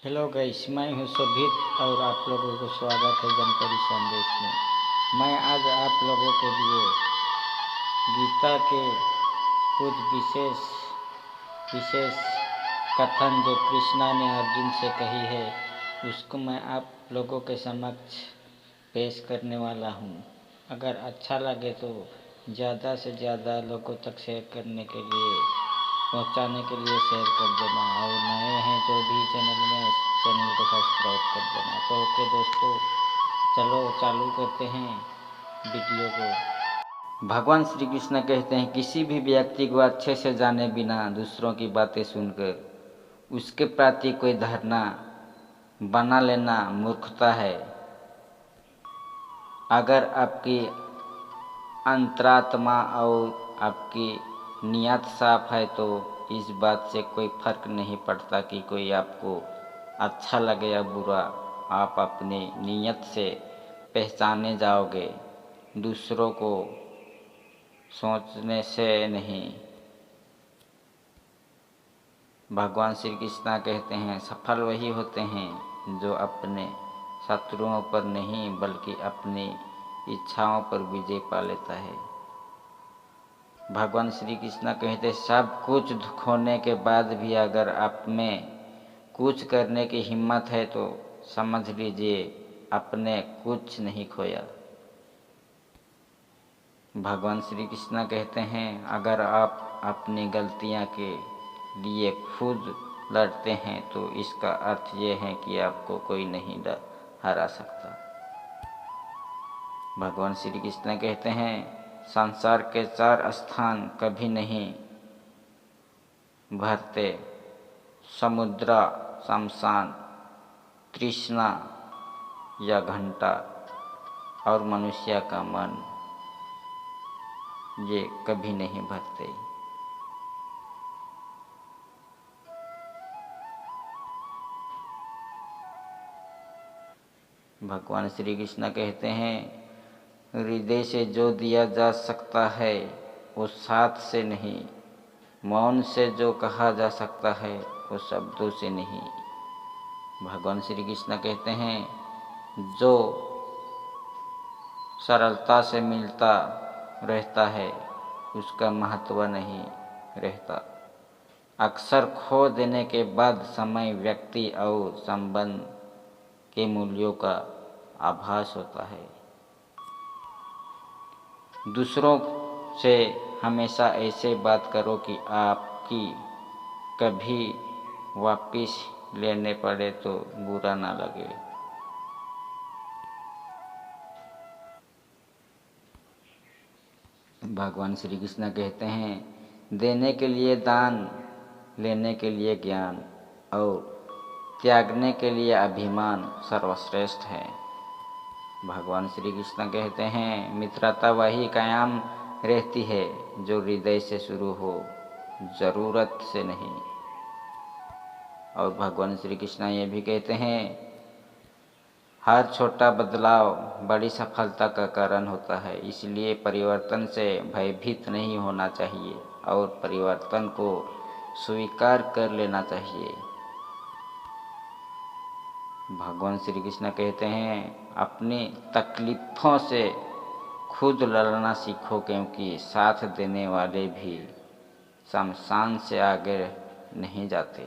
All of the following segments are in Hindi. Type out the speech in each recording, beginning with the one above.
हेलो गाइस, मैं हूं शोभित और आप लोगों को स्वागत है जानकारी संदेश में। मैं आज आप लोगों के लिए गीता के कुछ विशेष विशेष कथन जो कृष्णा ने अर्जुन से कही है, उसको मैं आप लोगों के समक्ष पेश करने वाला हूं। अगर अच्छा लगे तो ज़्यादा से ज़्यादा लोगों तक शेयर करने के लिए पहुंचाने के लिए शेयर कर देना, और नए हैं जो भी चैनल को सब्सक्राइब कर देना। तो ओके दोस्तों, चलो चालू करते हैं वीडियो को। भगवान श्री कृष्ण कहते हैं, किसी भी व्यक्ति को अच्छे से जाने बिना दूसरों की बातें सुनकर उसके प्रति कोई धारणा बना लेना मूर्खता है। अगर आपकी अंतरात्मा और आपकी नियत साफ है तो इस बात से कोई फर्क नहीं पड़ता कि कोई आपको अच्छा लगे या बुरा। आप अपनी नियत से पहचाने जाओगे, दूसरों को सोचने से नहीं। भगवान श्री कृष्ण कहते हैं, सफल वही होते हैं जो अपने शत्रुओं पर नहीं बल्कि अपनी इच्छाओं पर विजय पा लेता है। भगवान श्री कृष्ण कहते, सब कुछ खोने के बाद भी अगर आप में कुछ करने की हिम्मत है तो समझ लीजिए आपने कुछ नहीं खोया। भगवान श्री कृष्ण कहते हैं, अगर आप अपनी गलतियां के लिए खुद लड़ते हैं तो इसका अर्थ ये है कि आपको कोई नहीं हरा सकता। भगवान श्री कृष्ण कहते हैं, संसार के 4 स्थान कभी नहीं भरते, समुद्र, शमशान, तृष्णा या घंटा और मनुष्य का मन, ये कभी नहीं भरते। भगवान श्री कृष्ण कहते हैं, हृदय से जो दिया जा सकता है वो साथ से नहीं, मौन से जो कहा जा सकता है वो शब्दों से नहीं। भगवान श्री कृष्ण कहते हैं, जो सरलता से मिलता रहता है उसका महत्व नहीं रहता। अक्सर खो देने के बाद समय, व्यक्ति और संबंध के मूल्यों का आभास होता है। दूसरों से हमेशा ऐसे बात करो कि आपकी कभी वापिस लेने पड़े तो बुरा ना लगे। भगवान श्री कृष्ण कहते हैं, देने के लिए दान, लेने के लिए ज्ञान और त्यागने के लिए अभिमान सर्वश्रेष्ठ है। भगवान श्री कृष्ण कहते हैं, मित्रता वही कायम रहती है जो हृदय से शुरू हो, ज़रूरत से नहीं। और भगवान श्री कृष्ण ये भी कहते हैं, हर छोटा बदलाव बड़ी सफलता का कारण होता है, इसलिए परिवर्तन से भयभीत नहीं होना चाहिए और परिवर्तन को स्वीकार कर लेना चाहिए। भगवान श्री कृष्ण कहते हैं, अपनी तकलीफ़ों से खुद लड़ना सीखो, क्योंकि साथ देने वाले भी शमशान से आगे नहीं जाते।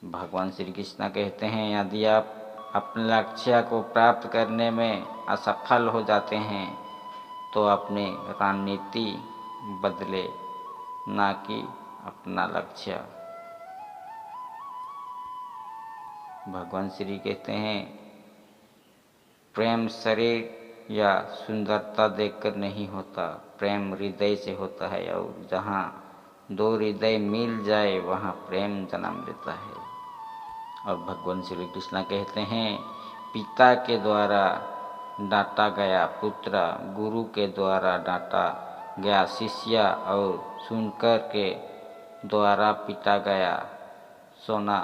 भगवान श्री कृष्ण कहते हैं, यदि आप अपने लक्ष्य को प्राप्त करने में असफल हो जाते हैं तो अपनी रणनीति बदले, ना कि अपना लक्ष्य। भगवान श्री कहते हैं, प्रेम शरीर या सुंदरता देखकर नहीं होता, प्रेम हृदय से होता है, और जहाँ 2 हृदय मिल जाए वहाँ प्रेम जन्म लेता है। और भगवान श्री कृष्ण कहते हैं, पिता के द्वारा डांटा गया पुत्र, गुरु के द्वारा डांटा गया शिष्य और सुनकर के द्वारा पीटा गया सोना,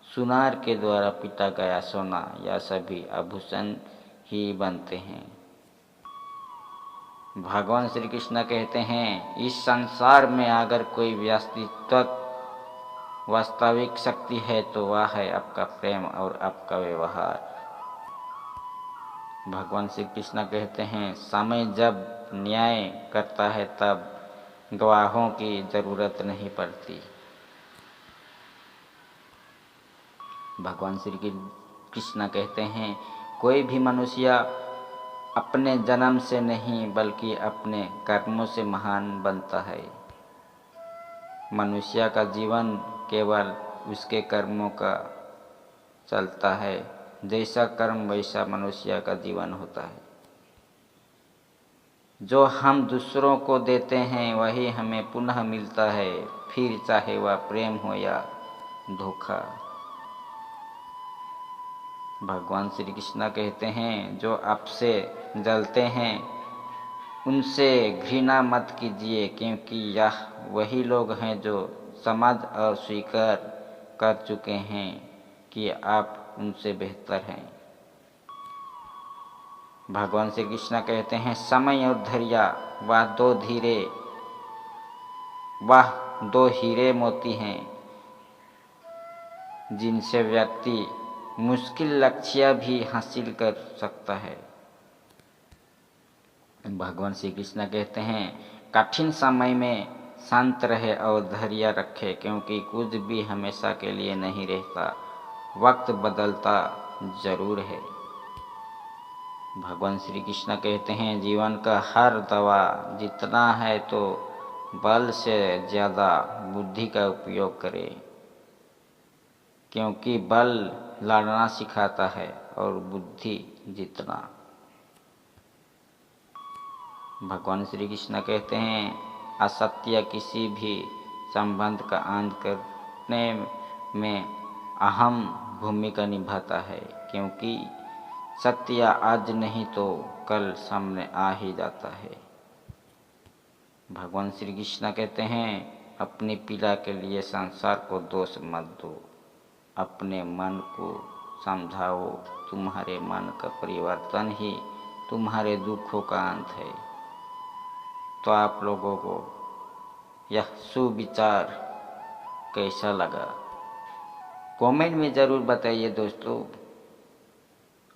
सुनार के द्वारा पीटा गया सोना, यह सभी आभूषण ही बनते हैं। भगवान श्री कृष्ण कहते हैं, इस संसार में अगर कोई व्यक्तित्व वास्तविक शक्ति है तो वह है आपका प्रेम और आपका व्यवहार। भगवान श्री कृष्ण कहते हैं, समय जब न्याय करता है तब गवाहों की जरूरत नहीं पड़ती। भगवान श्री कृष्ण कहते हैं, कोई भी मनुष्य अपने जन्म से नहीं बल्कि अपने कर्मों से महान बनता है। मनुष्य का जीवन केवल उसके कर्मों का चलता है। जैसा कर्म वैसा मनुष्य का जीवन होता है। जो हम दूसरों को देते हैं वही हमें पुनः मिलता है, फिर चाहे वह प्रेम हो या धोखा। भगवान श्री कृष्ण कहते हैं, जो आपसे जलते हैं उनसे घृणा मत कीजिए, क्योंकि यह वही लोग हैं जो समझ और स्वीकार कर चुके हैं कि आप उनसे बेहतर हैं। भगवान श्री कृष्ण कहते हैं, समय और धैर्य वह दो हीरे मोती हैं जिनसे व्यक्ति मुश्किल लक्ष्य भी हासिल कर सकता है। भगवान श्री कृष्ण कहते हैं, कठिन समय में शांत रहे और धैर्य रखे, क्योंकि कुछ भी हमेशा के लिए नहीं रहता, वक्त बदलता जरूर है। भगवान श्री कृष्ण कहते हैं, जीवन का हर दवा जितना है तो बल से ज़्यादा बुद्धि का उपयोग करें, क्योंकि बल लड़ना सिखाता है और बुद्धि जीतना। भगवान श्री कृष्ण कहते हैं, असत्य किसी भी संबंध का अंत करने में अहम भूमिका निभाता है, क्योंकि सत्य आज नहीं तो कल सामने आ ही जाता है। भगवान श्री कृष्ण कहते हैं, अपनी पीड़ा के लिए संसार को दोष मत दो, अपने मन को समझाओ, तुम्हारे मन का परिवर्तन ही तुम्हारे दुखों का अंत है। तो आप लोगों को यह सुविचार कैसा लगा, कमेंट में ज़रूर बताइए दोस्तों।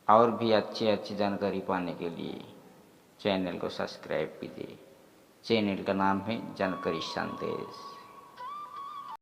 और भी अच्छी जानकारी पाने के लिए चैनल को सब्सक्राइब कीजिए। चैनल का नाम है जानकारी संदेश।